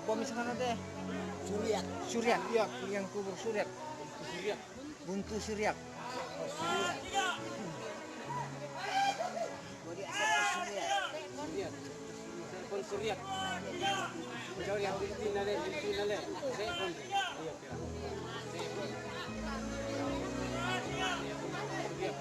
Apa misalkan ada? Suryak. Suryak, iya, yang kubur Suryak. Suryak. Buntu Suryak. Oh, Suryak. Bodi asap Suryak. Suryak. Pun Suryak. Jauh yang di nale, Repon. Iya, kira. Repon. Suryak.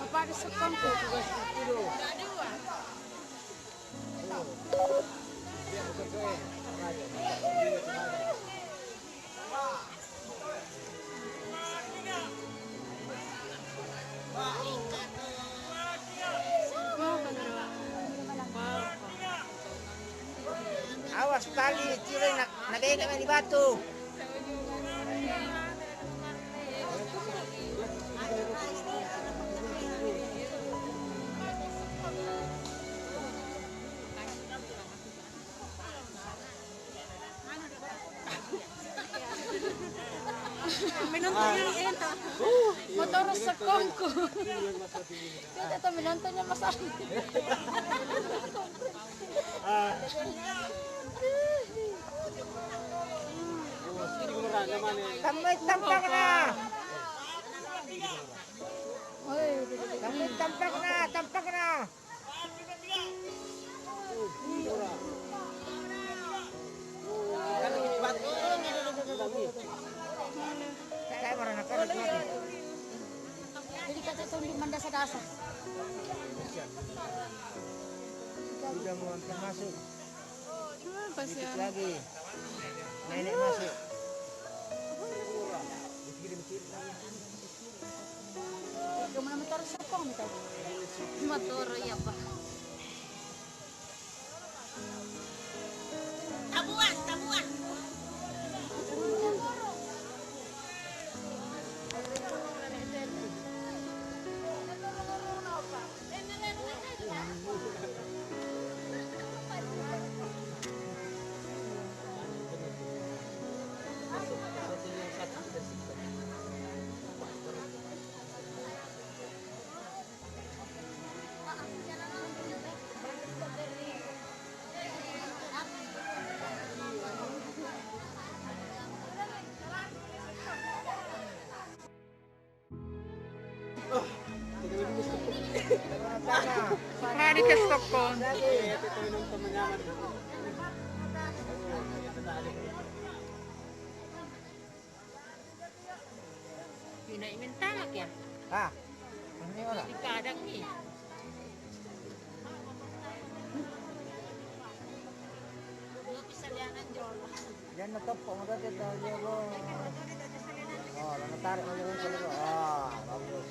Apa ada sekongko? Awas tali, ciri nabega main di batu. Minontonnya ito. Motor sekongko. Ito minontonnya Mas Ali. Tampak na. Tampak na. Kaya marana ka rin. Jadi kata itu di mandasa-dasa. Sudah mau hampir masuk. Sedikit lagi. Nenek masuk. Gimana motor sekong itu? Motor ya Pak. Tabuan. Mari ke Stockholm. Pinaimintalak ya. Ah, ini orang. Di kadang nih. Yan natapok mo dati ito. Oh, natarik mo yung sa laro. Ah, bagus.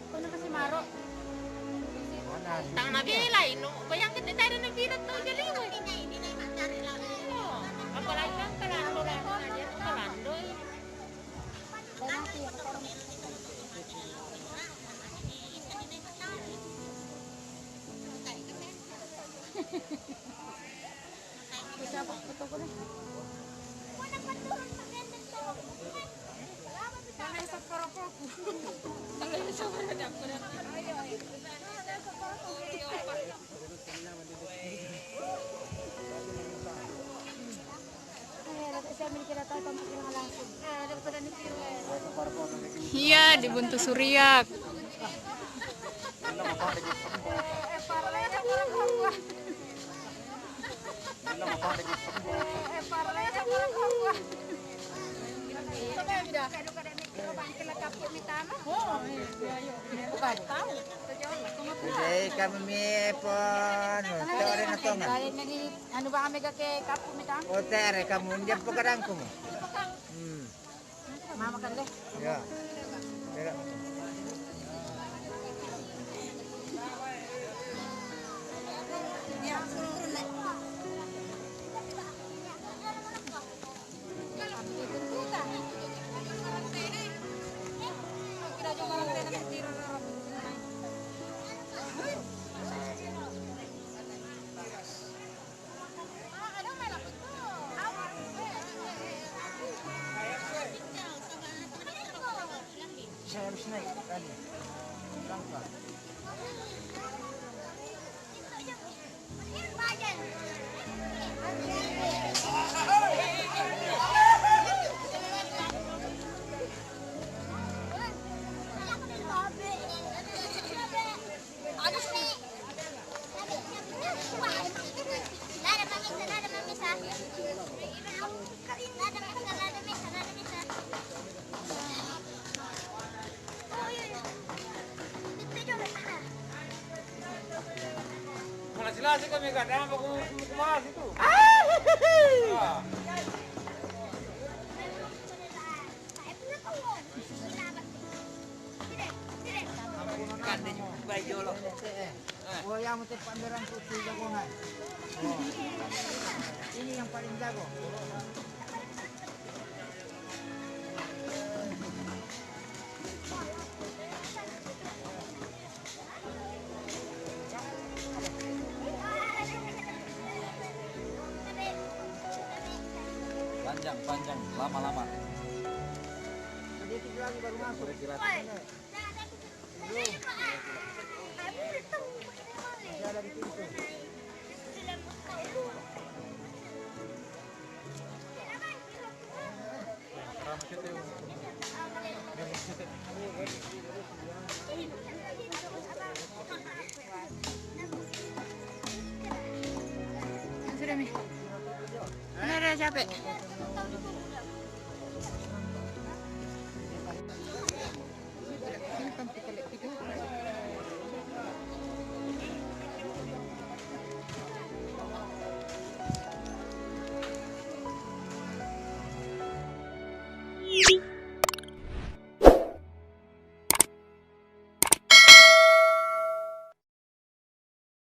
Kung kasi maro. Tang nabilay, no? Bayangin din tayo na bilat to, galing. Apalagi lang kalando lang na niya, kalando eh. Bisa apa foto ko na. Sa parako. Ang sa parako ko na. Iya, di Buntu Suryak. Jadi kami pon, tore na to nga. Ano ba kami kake kapo mi ta? O tere kamu ndiyan po kadang ko mo. Mama kan deh. Ya. Pero saya harus naik tadi. Langkah. Jelas kami kadang mau kumaha situ. Kan din baju lo. Oh, yang mesti panderan putih jagongan. Oh. Ini yang paling jago. Panjang, lama-lama. Sedikit lagi baru masuk. Belum. Masih ada di pintu. Sudah mi. Benar capek.